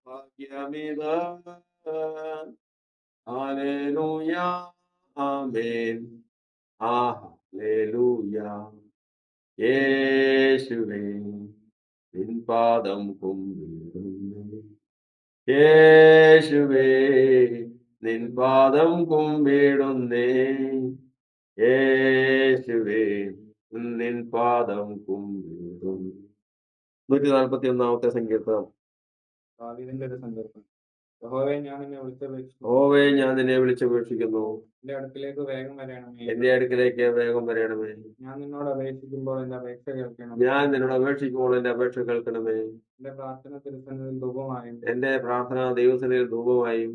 ഭാഗ്യമിത് hallelujah amen hallelujah യേശുവേ നിൻ പാദം കുമ്പിടുന്നു യേശുവേ നിൻ പാദം കുമ്പിടുന്നേ യേശുവേ നിൻ പാദം കുമ്പിടുന്നു 141 സങ്കീർത്തനം. ദാവീദിന്റെ ഒരു സങ്കീർത്തനം. യഹോവേ, ഞാൻ നിന്നെ വിളിച്ചപേക്ഷിക്കുന്നു. യഹോവേ, ഞാൻ നിന്നെ വിളിച്ചപേക്ഷിക്കുന്നു. എന്റെ അടുക്കലേക്ക് വേഗം വരണമേ. എന്റെ അടുക്കലേക്ക് വേഗം വരണമേ. ഞാൻ നിന്നോട് അപേക്ഷിക്കുമ്പോൾ എന്റെ അപേക്ഷ കേൾക്കണമേ. ഞാൻ നിന്നോട് അപേക്ഷിക്കുമ്പോൾ എന്റെ അപേക്ഷ കേൾക്കണമേ. എന്റെ പ്രാർത്ഥന തിരുസന്നിധിയിൽ ധൂപമായും എന്റെ പ്രാർത്ഥന ദൈവസന്നിധിയിൽ ധൂപമായും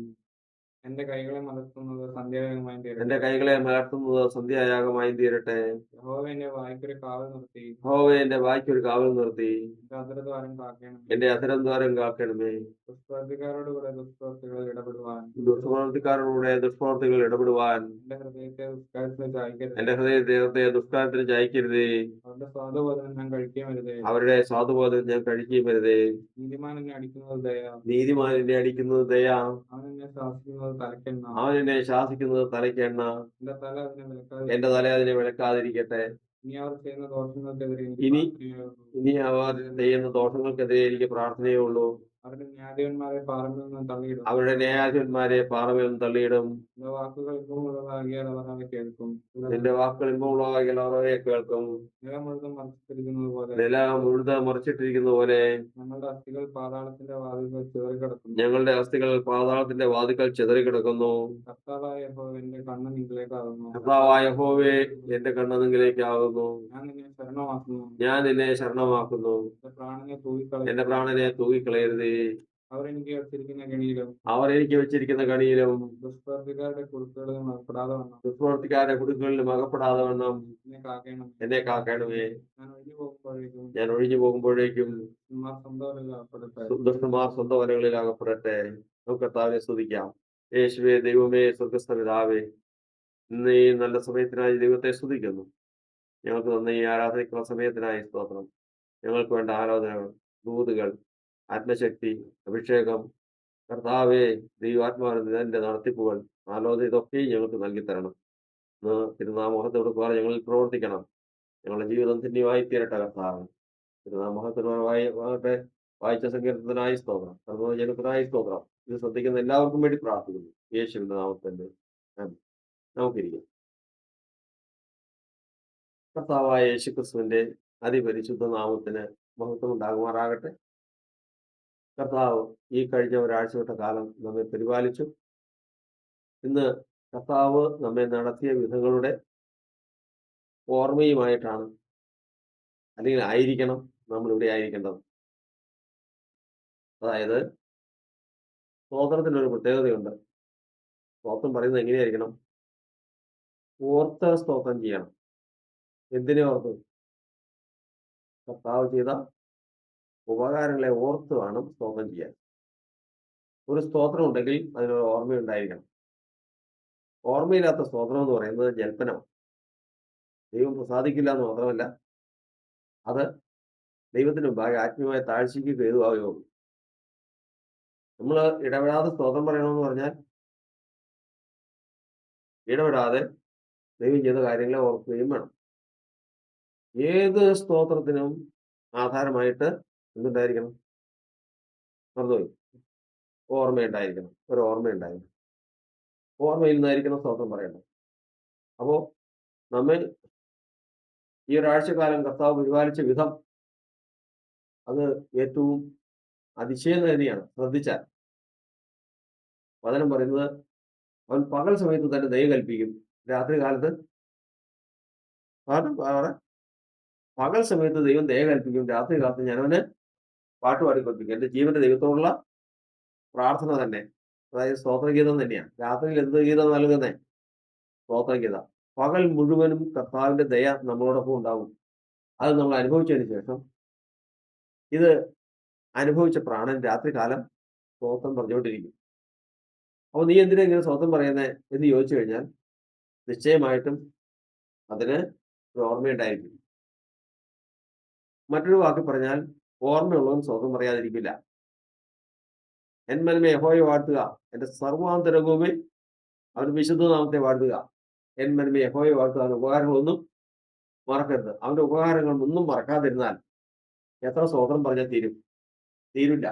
എന്റെ കൈകളെ മലർത്തുന്നത് സന്ധ്യായാഗമായും തീരട്ടെ. എന്റെ കൈകളെ മലർത്തുന്നത് സന്ധ്യായാഗമായും തീരട്ടെ. യഹോവേ, എന്റെ വായ്ക്കൊരു കാവൽ നിർത്തി. യഹോവേ, എന്റെ വായ്ക്കൊരു കാവൽ നിർത്തി. എന്റെ അധരദ്വാരം കാക്കണമേ. എന്റെ അധരദ്വാരം കാക്കണമേ. ദുഷ്പ്രവർത്തിക്കാരോടുകൂടെ ദുഷ്പ്രവർത്തികളിൽ ഇടപെടുവാൻ. ദുഷ്പ്രവർത്തിക്കാരോടുകൂടെ ദുഷ്പ്രവർത്തികൾ ഇടപെടുവാൻ. എന്റെ ഹൃദയത്തെ ദുഷ്കാര്യത്തിന് ചായ്ക്കരുത്. എന്റെ ഹൃദയത്തെ ദുഷ്കാരത്തിന് ചായ്ക്കരുതേ. അവരുടെ സ്വാദുബോധനം ഞാൻ കഴിക്കുകയുമരുതേ. അവരുടെ സാധുബോധനം ഞാൻ കഴിക്കുകയും വരുതേ. നീതിമാൻ എന്നെ അടിക്കുന്നത് ദയ. നീതിമാൻ എന്നെ അടിക്കുന്നത് ദയ. അവൻ എന്നെ ശാസിക്കുന്നത് തലക്കെണ്ണ. അവൻ എന്നെ ശാസിക്കുന്നത് തലയ്ക്കെണ്ണ. എന്റെ തല അതിനെ വിലക്കാതെ. എന്റെ തല അതിനെ വിലക്കാതിരിക്കട്ടെ. ഇനി അവർ ചെയ്യുന്ന ദോഷങ്ങൾക്കെതിരെ ഇനി പ്രാർത്ഥനയേയുള്ളൂ. ഇനി അവർ ചെയ്യുന്ന ദോഷങ്ങൾക്കെതിരെ എനിക്ക് പ്രാർത്ഥനയേ ഉള്ളൂ. അവരുടെ ന്യായാധിപന്മാരെ പാറമ്പിൽ നിന്ന് തള്ളിയിടും. അവരുടെ ന്യായാധിപന്മാരെ പാറമേൽ തള്ളിയിടും. എന്റെ വാക്കുകൾ ഇമ്പമുള്ളതാകിയാൽ അവർ അവ കേൾക്കും. നിന്റെ വാക്കുകൾ ഇമ്പമുള്ളതാകിയാൽ അവർ അവയെ കേൾക്കും. നിലം മുഴുവൻ മറിച്ചിട്ടിരിക്കുന്നത് പോലെ. നില മുഴുത മറിച്ചിട്ടിരിക്കുന്ന പോലെ ഞങ്ങളുടെ അസ്ഥികൾ പാതാളത്തിന്റെ വാതിൽക്കൽ ചിതറിക്കിടക്കുന്നു. ഞങ്ങളുടെ അസ്ഥികൾ പാതാളത്തിന്റെ വാതിൽക്കൽ ചിതറിക്കിടക്കുന്നു. കർത്താവായ യഹോവേ, എന്റെ കണ്ണ് നിങ്ങളിലേക്കാകുന്നു. കർത്താവായ യഹോവേ, എന്റെ കണ്ണ് നിങ്ങളിലേക്കാകുന്നു. ഞാൻ നിന്നെ ശരണമാക്കുന്നു. ഞാൻ നിന്നെ ശരണമാക്കുന്നു. എന്റെ പ്രാണനെ തൂകിക്കളയും. എന്റെ പ്രാണനെ തൂക്കിക്കളയരുതേ. അവർ എനിക്ക് വെച്ചിരിക്കുന്ന കെണിയിലും അവർ എനിക്ക് വെച്ചിരിക്കുന്ന കണിയിലും ദുഷ്പ്രവർത്തിക്കാരുടെ കുടുക്കുകളിലും അകപ്പെടാതെ വണ്ണം ദുഷ്പ്രവർത്തിക്കാരുടെ കുടുക്കുകളിലും അകപ്പെടാതെ വണ്ണം എന്നെ കാക്കണം. എന്നെ കാക്കണമേ. ഞാൻ ഒഴിഞ്ഞു പോകുമ്പോഴേക്കും ഞാൻ ഒഴിഞ്ഞു പോകുമ്പോഴേക്കും ദുഷ്ടന്മാർ സ്വന്തം അകപ്പെടട്ടെ. ദുഷ്ടന്മാർ സ്വന്തം വലകളിൽ അകപ്പെടട്ടെ. നമുക്ക് കർത്താവിനെ സ്തുതിക്കാം. യേശുവേ, ദൈവമേ, സ്വർഗസ്ഥ പിതാവേ, ഇന്ന് ഈ നല്ല സമയത്തിനായി ദൈവത്തെ സ്തുതിക്കുന്നു. ഞങ്ങൾക്ക് തന്ന ഈ ആരാധനയ്ക്കുള്ള സമയത്തിനായി സ്തോത്രം. ഞങ്ങൾക്ക് വേണ്ട ആലോചനകൾ, ദൂതുകൾ, ആത്മശക്തി, അഭിഷേകം, കർത്താവേ, ദൈവാത്മാവിന്റെ നടത്തിപ്പുകൾ, ആലോചന, ഇതൊക്കെയും ഞങ്ങൾക്ക് നൽകി തരണം. ഇന്ന് തിരുനാമോഹത്തോട് പോലെ ഞങ്ങളിൽ പ്രവർത്തിക്കണം. ഞങ്ങളുടെ ജീവിതം ധന്യമായി തീരട്ടെ കർത്താവ്. തിരുനാമോഹത്തിനായി വായിച്ച സങ്കീർത്തനായി സ്തോത്രം. ജനത്തിനായി സ്തോത്രം. ഇത് ശ്രദ്ധിക്കുന്ന എല്ലാവർക്കും വേണ്ടി പ്രാർത്ഥിക്കുന്നു. യേശുവിന്റെ നാമത്തിന്റെ ആമേൻ. നമുക്കിരിക്കാം. കർത്താവായ യേശുക്രിസ്തുവിന്റെ അതിപരിശുദ്ധ നാമത്തിന് മഹത്വം ഉണ്ടാകുമാറാകട്ടെ. കർത്താവ് ഈ കഴിഞ്ഞ ഒരാഴ്ചവട്ട കാലം നമ്മെ പരിപാലിച്ചു. ഇന്ന് കർത്താവ് നമ്മെ നടത്തിയ വിധങ്ങളുടെ ഓർമ്മയുമായിട്ടാണ്, അല്ലെങ്കിൽ ആയിരിക്കണം, നമ്മളിവിടെ ആയിരിക്കേണ്ടത്. അതായത് സ്തോത്രത്തിനൊരു പ്രത്യേകതയുണ്ട്. സ്തോത്രം പറയുന്നത് എങ്ങനെയായിരിക്കണം? ഓർത്ത് സ്തോത്രം ചെയ്യണം. എന്തിനെ ഓർത്ത്? കർത്താവ് ചെയ്ത ഉപകാരങ്ങളെ ഓർത്ത് വേണം സ്തോത്രം ചെയ്യാൻ. ഒരു സ്തോത്രം ഉണ്ടെങ്കിൽ അതിനൊരു ഓർമ്മയുണ്ടായിരിക്കണം. ഓർമ്മയില്ലാത്ത സ്തോത്രം എന്ന് പറയുന്നത് ജൽപ്പനമാണ്. ദൈവം പ്രസാദിക്കില്ല എന്ന് മാത്രമല്ല, അത് ദൈവത്തിന് മുമ്പാകെ ആത്മീയമായ താഴ്ചയ്ക്ക് ഹേതുവാകുകയുള്ളൂ. നമ്മൾ ഇടപെടാതെ സ്തോത്രം പറയണമെന്ന് പറഞ്ഞാൽ ഇടപെടാതെ ദൈവം ചെയ്ത കാര്യങ്ങളെ ഓർക്കുകയും വേണം. ഏത് സ്തോത്രത്തിനും ആധാരമായിട്ട് എന്തുണ്ടായിരിക്കണം? മറന്നുപോയി. ഓർമ്മയുണ്ടായിരിക്കണം. ഒരു ഓർമ്മയുണ്ടായിരിക്കണം. ഓർമ്മയിൽ നിന്നായിരിക്കണം സ്തോത്രം പറയേണ്ടത്. അപ്പോൾ നമ്മെ ഈ ഒരാഴ്ചക്കാലം കർത്താവ് പരിപാലിച്ച വിധം അത് ഏറ്റവും അതിശയം തന്നെയാണ്. ശ്രദ്ധിച്ചാൽ വചനം പറയുന്നത്, അവൻ പകൽ സമയത്ത് തന്നെ ദയ കൽപ്പിക്കും, രാത്രി കാലത്ത് പകൽ സമയത്ത് ദൈവം ദയ കൽപ്പിക്കും, രാത്രി കാലത്ത് ഞാനവന് പാട്ടുപാടി കൽപ്പിക്കും. എൻ്റെ ജീവന്റെ ദൈവത്തോടുള്ള പ്രാർത്ഥന തന്നെ, അതായത് സ്തോത്രഗീതം തന്നെയാണ്. രാത്രിയിൽ എന്ത് ഗീതം നൽകുന്നേ? സ്തോത്രഗീതം. പകൽ മുഴുവനും കർത്താവിന്റെ ദയ നമ്മളോടൊപ്പം ഉണ്ടാകും. അത് നമ്മൾ അനുഭവിച്ചതിന് ശേഷം ഇത് അനുഭവിച്ച പ്രാണൻ രാത്രികാലം സ്തോത്രം പറഞ്ഞുകൊണ്ടിരിക്കും. അപ്പോൾ നീ എന്തിനാ ഇങ്ങനെ സ്തോത്രം പറയുന്നത് എന്ന് ചോദിച്ചു കഴിഞ്ഞാൽ നിശ്ചയമായിട്ടും അതിന് ഒരു ഓർമ്മയുണ്ടായിരിക്കും. മറ്റൊരു വാക്ക് പറഞ്ഞാൽ, ഓർമ്മയുള്ളവൻ സ്തോത്രം പറയാതിരിക്കില്ല. എൻ മനമേ യഹോവയെ വാഴ്ത്തുക, എന്റെ സർവാന്തരംഗവുമേ അവന്റെ വിശുദ്ധ നാമത്തെ വാഴ്ത്തുക. എൻ മനമേ യഹോവയെ വാഴ്ത്തുക, അവന്റെ ഉപകാരങ്ങളൊന്നും മറക്കരുത്. അവന്റെ ഉപകാരങ്ങളൊന്നും മറക്കാതിരുന്നാൽ എത്ര സ്തോത്രം പറഞ്ഞാൽ തീരില്ല.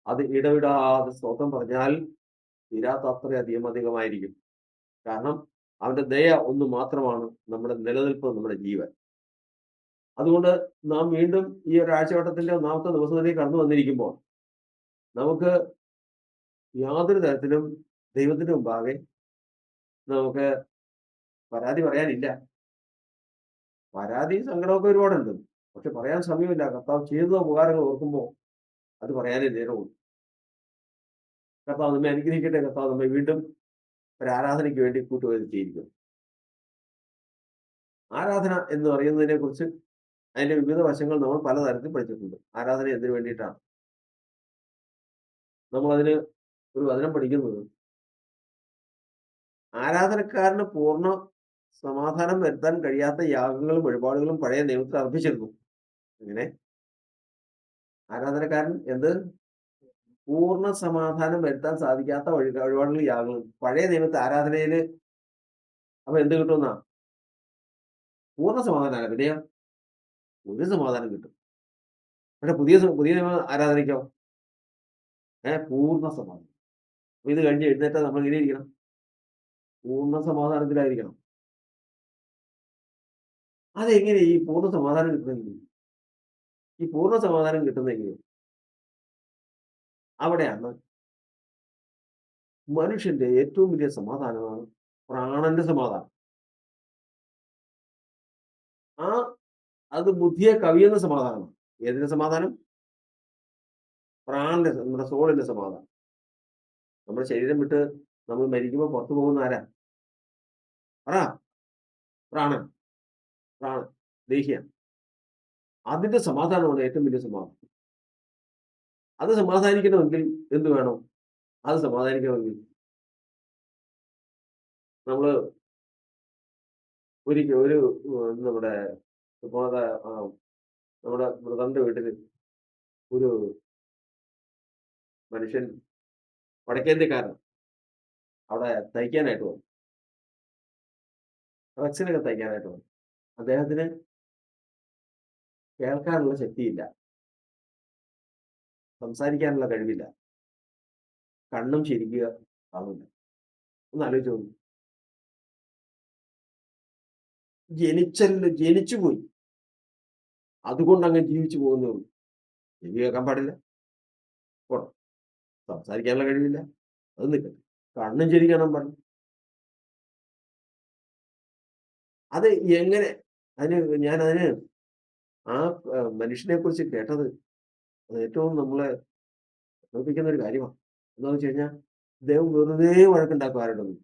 അത് ഇടവിടാതെ സ്തോത്രം പറഞ്ഞാൽ തീരാത്ത അത്രയധികം അധികമായിരിക്കും. കാരണം അവന്റെ ദയ ഒന്ന് മാത്രമാണ് നമ്മുടെ നിലനിൽപ്പ്, നമ്മുടെ ജീവൻ. അതുകൊണ്ട് നാം വീണ്ടും ഈ ഒരു ആഴ്ചവട്ടത്തിന്റെ ഒന്നാമത്തെ ദിവസത്തിലേക്ക് കടന്നു വന്നിരിക്കുമ്പോൾ നമുക്ക് യാതൊരു തരത്തിലും ദൈവത്തിന്റെ മുമ്പാകെ നമുക്ക് പരാതി പറയാനില്ല. പരാതി സങ്കടമൊക്കെ ഒരുപാടുണ്ട്, പക്ഷെ പറയാൻ സമയമില്ല. കർത്താവ് ചെയ്ത ഉപകാരങ്ങൾ ഓർക്കുമ്പോൾ അത് പറയാനേ നേരമുള്ളൂ. കർത്താവ് നമ്മെ അനുഗ്രഹിക്കട്ടെ. കർത്താവ് നമ്മെ വീണ്ടും ഒരു ആരാധനയ്ക്ക് വേണ്ടി കൂട്ടുവരുത്തിയിരിക്കും. ആരാധന എന്ന് പറയുന്നതിനെ കുറിച്ച് അതിന്റെ വിവിധ വശങ്ങൾ നമ്മൾ പലതരത്തിൽ പഠിച്ചിട്ടുണ്ട്. ആരാധന എന്തിനു വേണ്ടിയിട്ടാണ്? നമ്മളതിന് ഒരു വചനം പഠിക്കുന്നത്, ആരാധനക്കാരന് പൂർണ്ണ സമാധാനം വരുത്താൻ കഴിയാത്ത യാഗങ്ങളും വഴിപാടുകളും പഴയ നിയമത്തിൽ അർപ്പിച്ചിരുന്നു. അങ്ങനെ ആരാധനക്കാരൻ പൂർണ്ണ സമാധാനം വരുത്താൻ സാധിക്കാത്ത വഴിപാടുകളും യാഗങ്ങളും പഴയ നിയമത്തെ ആരാധനയില് അപ്പൊ എന്ത് കിട്ടുമെന്നാ? പൂർണ്ണ സമാധാനമല്ല, പിന്നെയോ ഒരു സമാധാനം കിട്ടും. പക്ഷെ പുതിയ നിയമ ആരാധനയ്ക്കോ പൂർണ്ണ സമാധാനം. അപ്പൊ ഇത് കഴിഞ്ഞ് എഴുന്നേറ്റാൽ നമ്മൾ ഇങ്ങനെ ഇരിക്കണം, പൂർണ്ണ സമാധാനത്തിലായിരിക്കണം. അതെങ്ങനെ ഈ പൂർണ്ണ സമാധാനം കിട്ടുന്നെങ്കിൽ? ഈ പൂർണ്ണ സമാധാനം കിട്ടുന്നെങ്കിൽ അവിടെയാണ് മനുഷ്യന്റെ ഏറ്റവും വലിയ സമാധാനമാണ് പ്രാണന്റെ സമാധാനം. അത് ബുദ്ധിയെ കവിയുന്ന സമാധാനമാണ്. ഏതിന്റെ സമാധാനം? പ്രാണന്റെ, നമ്മുടെ സോളിന്റെ സമാധാനം. നമ്മുടെ ശരീരം വിട്ട് നമ്മൾ മരിക്കുമ്പോൾ പുറത്തു പോകുന്ന ആരാ? പ്രാണൻ, ദേഹിയാണ്. അതിന്റെ സമാധാനമാണ് ഏറ്റവും വലിയ സമാധാനം. അത് സമാധാനിക്കണമെങ്കിൽ എന്ത് വേണം? അത് സമാധാനിക്കണമെങ്കിൽ നമ്മള് ഒരു നമ്മുടെ നമ്മുടെ ബ്രദറിന്റെ വീട്ടില് ഒരു മനുഷ്യൻ വടക്കേന്ത്യക്കാരൻ അവിടെ തയ്ക്കാനായിട്ട് വന്നു, റക്സിനൊക്കെ തയ്ക്കാനായിട്ട് വന്നു. അദ്ദേഹത്തിന് കേൾക്കാനുള്ള ശക്തിയില്ല, സംസാരിക്കാനുള്ള കഴിവില്ല, കണ്ണും ശരിക്കുക ആവില്ല. ഒന്ന് ആലോചിച്ച് നോക്കി. ജനിച്ചുപോയി, അതുകൊണ്ട് അങ്ങ് ജീവിച്ചു പോകുന്നേ ഉള്ളൂ. ചെവി കേൾക്കാൻ പാടില്ല, സംസാരിക്കാനുള്ള കഴിവില്ല, അത് നിൽക്കട്ടെ, കണ്ണും ശരി കാണാൻ പാടില്ല. അത് എങ്ങനെ? അതിന് ആ മനുഷ്യനെ കുറിച്ച് കേട്ടത് അത് ഏറ്റവും നമ്മളെ നോക്കിക്കുന്ന ഒരു കാര്യമാണ്. എന്താണെന്ന് വെച്ച് കഴിഞ്ഞാൽ അദ്ദേഹം വെറുതെ വഴക്കുണ്ടാക്കും ആരോടൊന്നും.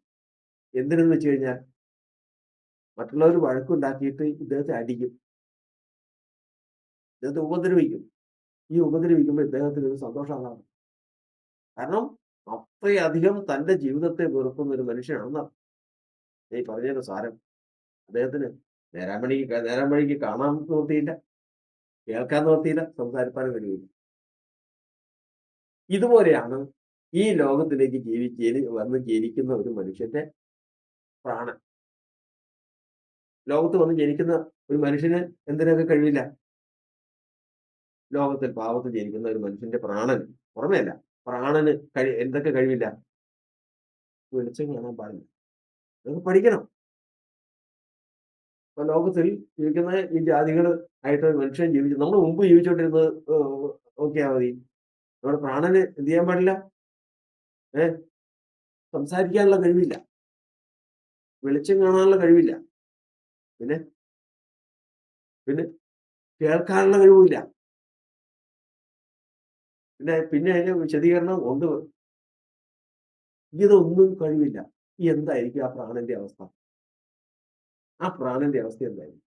എന്തിനെന്ന് വെച്ച് കഴിഞ്ഞാൽ മറ്റുള്ളവർ വഴക്കുണ്ടാക്കിയിട്ട് ഇദ്ദേഹത്തെ അടിക്കും, ഇദ്ദേഹത്തെ ഉപദ്രവിക്കും. ഈ ഉപദ്രവിക്കുമ്പോൾ ഇദ്ദേഹത്തിന് ഒരു സന്തോഷമാണ്. കാരണം അത്രയധികം തന്റെ ജീവിതത്തെ വെറുക്കുന്ന ഒരു മനുഷ്യനാണെന്നാണ് ഈ പറഞ്ഞതിന്റെ സാരം. അദ്ദേഹത്തിന് നേരാൻ വഴിക്ക് കാണാൻ നിവർത്തിയില്ല, കേൾക്കാൻ നിവർത്തിയില്ല, സംസാരിക്കാനും കഴിയില്ല. ഇതുപോലെയാണ് ഈ ലോകത്തിലേക്ക് വന്ന് ജനിക്കുന്ന ഒരു മനുഷ്യന്റെ പ്രാണൻ. ലോകത്ത് വന്ന് ജനിക്കുന്ന ഒരു മനുഷ്യന് എന്തിനൊക്കെ കഴിവില്ല? ലോകത്തിൽ പാവത്തിൽ ജനിക്കുന്ന ഒരു മനുഷ്യന്റെ പ്രാണന് പുറമേയല്ല, പ്രാണന് എന്തൊക്കെ കഴിവില്ല? വെളിച്ചം കാണാൻ പാടില്ല. അതൊക്കെ പഠിക്കണം. ഇപ്പൊ ലോകത്തിൽ ജീവിക്കുന്ന ഈ ജാതികൾ ആയിട്ട് മനുഷ്യൻ ജീവിച്ചു, നമ്മൾ മുമ്പ് ജീവിച്ചോണ്ടിരുന്നത് നോക്കിയാൽ മതി. നമ്മുടെ പ്രാണന് എന്ത് ചെയ്യാൻ പാടില്ല? സംസാരിക്കാനുള്ള കഴിവില്ല, വെളിച്ചം കാണാനുള്ള കഴിവില്ല, പിന്നെ കേൾക്കാനുള്ള കഴിവില്ല, പിന്നെ അതിന്റെ വിശദീകരണം ഉണ്ട്. ഇതൊന്നും കഴിവില്ല. എന്തായിരിക്കും ആ പ്രാണന്റെ അവസ്ഥ? ആ പ്രാണന്റെ അവസ്ഥ എന്തായിരിക്കും?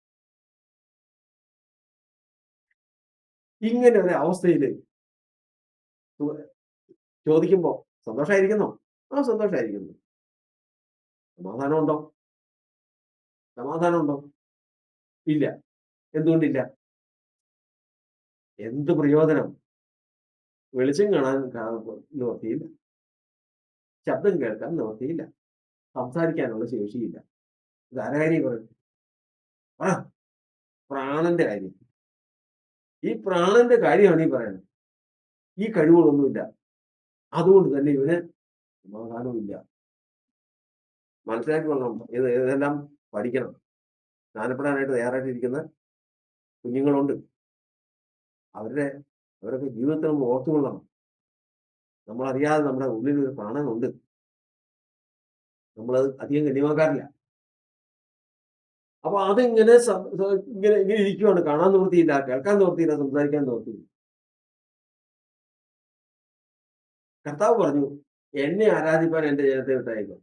ഇങ്ങനെ ഒരു അവസ്ഥയില് ചോദിക്കുമ്പോ സന്തോഷമായിരിക്കുന്നോ? സന്തോഷമായിരിക്കുന്നു. സമാധാനമുണ്ടോ? ഇല്ല. എന്തുകൊണ്ടില്ല? എന്ത് പ്രയോജനം? വെളിച്ചം കാണാൻ നിവർത്തിയില്ല. ശബ്ദം കേൾക്കാൻ നിവർത്തിയില്ല. സംസാരിക്കാനുള്ള ശേഷിയില്ല. ഇതാരുടെ കാര്യം പറയുന്നത്? ആ പ്രാണന്റെ കാര്യം. ഈ പ്രാണന്റെ കാര്യമാണ് ഈ പറയുന്നത്. ഈ കഴിവുകളൊന്നുമില്ല. അതുകൊണ്ട് തന്നെ ഇവന് സമാധാനവുമില്ല. മനസ്സിലാക്കിക്കൊള്ളണം. ഇതെല്ലാം പഠിക്കണം. സ്നാനപ്പെടാനായിട്ട് തയ്യാറായിട്ടിരിക്കുന്ന കുഞ്ഞുങ്ങളുണ്ട്. അവരൊക്കെ ജീവിതത്തിൽ നമ്മൾ ഓർത്തുകൊള്ളണം. നമ്മളറിയാതെ നമ്മുടെ ഉള്ളിൽ ഒരു പ്രാണനുണ്ട്. നമ്മളത് അധികം ഗണ്യമാക്കാറില്ല. അപ്പൊ അതിങ്ങനെ ഇങ്ങനെ ഇങ്ങനെ ഇരിക്കുവാണ്. കാണാൻ നിവൃത്തിയില്ല, കേൾക്കാൻ നിവൃത്തിയില്ല, സംസാരിക്കാൻ നിവൃത്തിയില്ല. കർത്താവ് പറഞ്ഞു, എന്നെ ആരാധിപ്പാൻ എന്റെ ജനത്തെ വിട്ടയക്കും.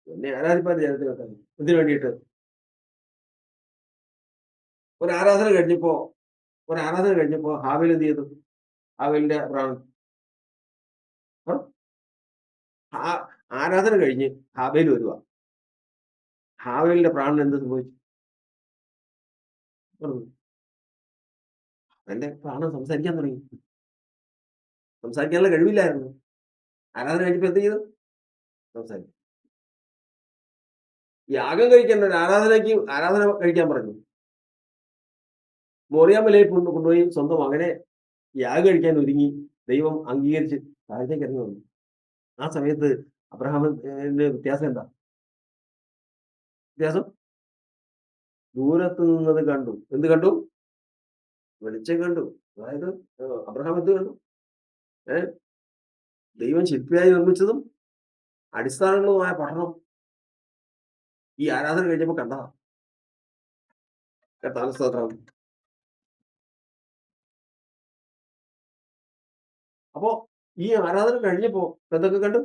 എന്നെ ആരാധിപ്പാൻ ജനത്തെ വിട്ടയക്കും. എന്തിനു വേണ്ടിയിട്ട്? ഒരു ആരാധന കഴിഞ്ഞപ്പോ ഹാബേൽ എന്ത് ചെയ്തു? ഹാബേലിന്റെ പ്രാണൻ ആരാധന കഴിഞ്ഞ് ഹാബേൽ വരുവാ. ഹാബേലിന്റെ പ്രാണൻ എന്ത് സംഭവിച്ചു? എന്റെ പ്രാണൻ സംസാരിക്കാൻ തുടങ്ങി. സംസാരിക്കാനുള്ള കഴിവില്ലായിരുന്നു. ആരാധന കഴിഞ്ഞപ്പോ എന്ത് ചെയ്തു? സംസാരിക്കും. യാഗം കഴിക്കേണ്ട ഒരു ആരാധന കഴിക്കാൻ പറഞ്ഞു. മോറിയ മലയിൽ കൊണ്ടുപോയി സ്വന്തം മകനെ യാഗം കഴിക്കാൻ ഒരുങ്ങി. ദൈവം അംഗീകരിച്ച് താഴത്തേക്ക് ഇറങ്ങി വന്നു. ആ സമയത്ത് അബ്രഹാമിന്റെ വ്യത്യാസം എന്താ? വ്യത്യാസം ദൂരത്ത് നിന്നത് കണ്ടു. എന്ത് കണ്ടു? വെളിച്ചം കണ്ടു. അതായത് അബ്രഹാം എന്ത് കണ്ടു? ദൈവം ശില്പിയായി നിർമ്മിച്ചതും അടിസ്ഥാനങ്ങളുമായ പഠനം ഈ ആരാധന കഴിഞ്ഞപ്പോ കണ്ടതാ. കർത്താവിന് സ്തോത്രം. അപ്പോ ഈ ആരാധന കഴിഞ്ഞപ്പോ എന്തൊക്കെ കണ്ടു?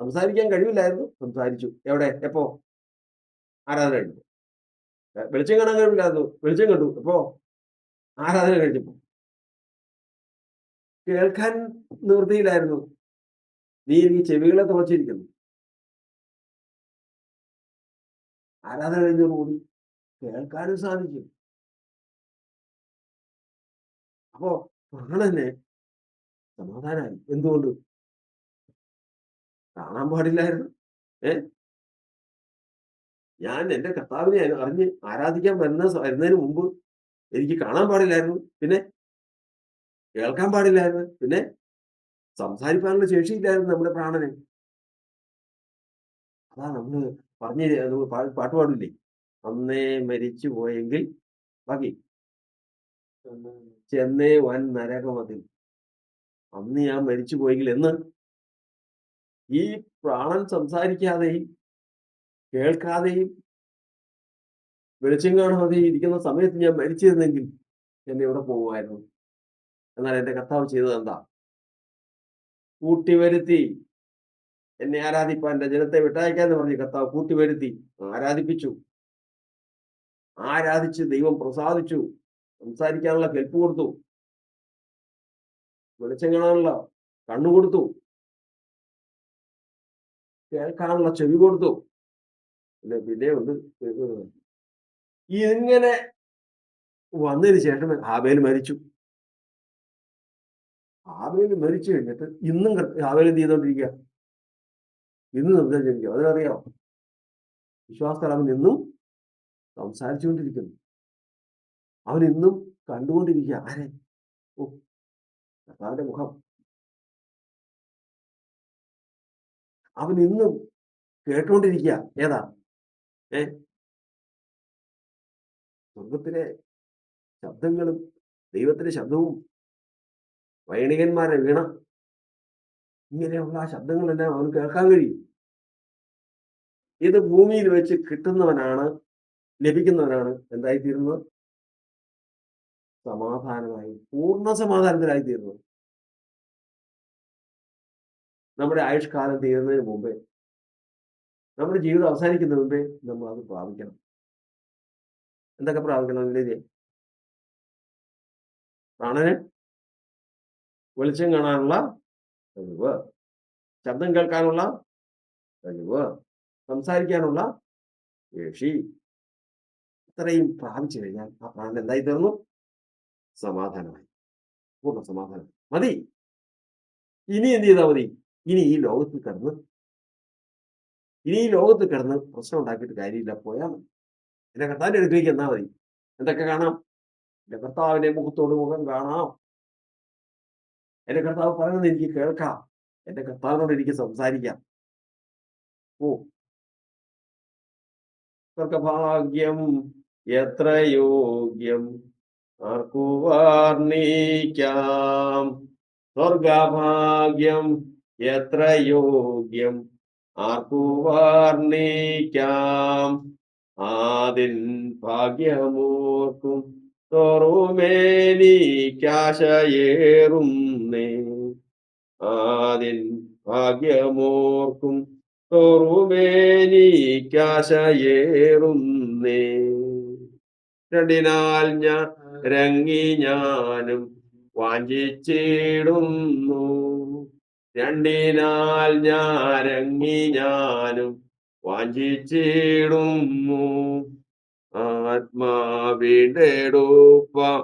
സംസാരിക്കാൻ കഴിവില്ലായിരുന്നു, സംസാരിച്ചു. എവിടെ? എപ്പോ? ആരാധന കഴിഞ്ഞു. വെളിച്ചം കാണാൻ കഴിവില്ലായിരുന്നു, വെളിച്ചം കണ്ടു. എപ്പോ? ആരാധന കഴിഞ്ഞപ്പോ. കേൾക്കാൻ നിവൃത്തിയില്ലായിരുന്നു, നീ ഈ ചെവികളെ തുളച്ചിരിക്കുന്നു. ആരാധന കഴിഞ്ഞതോടുകൂടി കേൾക്കാനും സാധിച്ചു. അപ്പോ പ്രാണന് സമാധാനമായി. എന്തുകൊണ്ട്? കാണാൻ പാടില്ലായിരുന്നു. ഞാൻ എന്റെ കർത്താവിനെ അറിഞ്ഞ് ആരാധിക്കാൻ വരുന്നതിന് മുമ്പ് എനിക്ക് കാണാൻ പാടില്ലായിരുന്നു, പിന്നെ കേൾക്കാൻ പാടില്ലായിരുന്നു, പിന്നെ സംസാരിക്കാനുള്ള ശേഷിയില്ലായിരുന്നു നമ്മുടെ പ്രാണന്. അതാ നമ്മള് പാട്ട് പാടില്ലേ? അന്നേ മരിച്ചു പോയെങ്കിൽ ബാക്കി ചെന്നേ വൻ നരകമതിൽ. അന്ന് ഞാൻ മരിച്ചു പോയെങ്കിൽ എന്ന് ഈ പ്രാണൻ സംസാരിക്കാതെയും കേൾക്കാതെയും വെളിച്ചം കാണാതെയും ഇരിക്കുന്ന സമയത്ത് ഞാൻ മരിച്ചിരുന്നെങ്കിൽ എന്നെ എവിടെ പോകുമായിരുന്നു? എന്നാൽ എന്റെ കർത്താവ് ചെയ്തത് എന്താ? കൂട്ടിവരുത്തി. എന്നെ ആരാധിപ്പാൻ എന്റെ ജനത്തെ വിട്ടയക്കാന്ന് പറഞ്ഞ് കർത്താവ് കൂട്ടിവരുത്തി, ആരാധിപ്പിച്ചു. ആരാധിച്ച് ദൈവം പ്രസാദിച്ചു. സംസാരിക്കാനുള്ള കെൽപ്പ് കൊടുത്തു, വെളിച്ചം കാണാനുള്ള കണ്ണു കൊടുത്തു, കേൾക്കാനുള്ള ചെവി കൊടുത്തു. പിന്നെ ഉണ്ട് ഇങ്ങനെ വന്നതിന് ശേഷം ഹാബേൽ മരിച്ചു. ഹാബേൽ മരിച്ചു കഴിഞ്ഞിട്ട് ഇന്നും ഹാബേൽ എന്ത് ചെയ്തോണ്ടിരിക്കുക? ഇന്നും സംസാരിച്ചിരിക്കുക. അതിനറിയാം, വിശ്വാസത്തിൽ അവൻ ഇന്നും സംസാരിച്ചുകൊണ്ടിരിക്കുന്നു. അവൻ ഇന്നും കണ്ടുകൊണ്ടിരിക്കുക. ആരെ? കർത്താവിന്റെ മുഖം. അവൻ ഇന്നും കേട്ടുകൊണ്ടിരിക്കുക. ഏതാ? സ്വർഗത്തിലെ ശബ്ദങ്ങളും ദൈവത്തിന്റെ ശബ്ദവും വൈണികന്മാരെ വീണ ഇങ്ങനെയുള്ള ആ ശബ്ദങ്ങളെല്ലാം അവന് കേൾക്കാൻ കഴിയും. ഇത് ഭൂമിയിൽ വെച്ച് ലഭിക്കുന്നവനാണ് എന്തായിത്തീരുന്നത്? സമാധാനമായി, പൂർണ്ണ സമാധാനത്തിലായിത്തീരുന്നത്. നമ്മുടെ ആയുഷ്കാലം തീരുന്നതിന് മുമ്പേ, നമ്മുടെ ജീവിതം അവസാനിക്കുന്നതിന് മുമ്പേ നമ്മൾ അത് പ്രാപിക്കണം. എന്തൊക്കെ പ്രാപിക്കണം? പ്രാണന് വെളിച്ചം കാണാനുള്ള കഴിവ്, ശബ്ദം കേൾക്കാനുള്ള കഴിവ്, സംസാരിക്കാനുള്ള ശേഷി. ഇത്രയും പ്രാപിച്ചു കഴിഞ്ഞാൽ ആ പ്രാണൻ എന്തായി തീർന്നു? സമാധാനമായി. പൂർണ്ണ സമാധാനം. മതി. ഇനി എന്ത് ചെയ്താൽ മതി? ഇനി ഈ ലോകത്തിൽ കിടന്ന് പ്രശ്നം ഉണ്ടാക്കിയിട്ട് കാര്യമില്ല. പോയാൽ മതി. എന്റെ കർത്താവിന്റെ അടുത്തേക്ക് എന്നാ മതി. എന്തൊക്കെ കാണാം? എന്റെ കർത്താവിന്റെ മുഖത്തോട് മുഖം കാണാം. എന്റെ കർത്താവ് പറയുന്നത് എനിക്ക് കേൾക്കാം. എന്റെ കർത്താവിനോട് എനിക്ക് സംസാരിക്കാം. ഓ, സ്വർഗഭാഗ്യം എത്ര യോഗ്യം ആർക്കു വർണ്ണിക്കാം. സ്വർഗഭാഗ്യം എത്ര യോഗ്യം ആർക്കു വർണ്ണിക്കാം. ആദിൻ ഭാഗ്യമോർക്കും തോറുമേനിക്കാശയേറുന്നേ. ആദിൻ ഭാഗ്യമോർക്കും തോറുമേനിക്കാശയേറുന്നേ. രണ്ടിനാൽ ഞാൻ രങ്ങി ഞാനും വാഞ്ചിച്ചിടുന്നു. രണ്ടിനാൽ ഞാരങ്ങി ഞാനും വാഞ്ചിച്ചിടുന്നു. ആത്മാ വീണ്ടെടുപ്പാം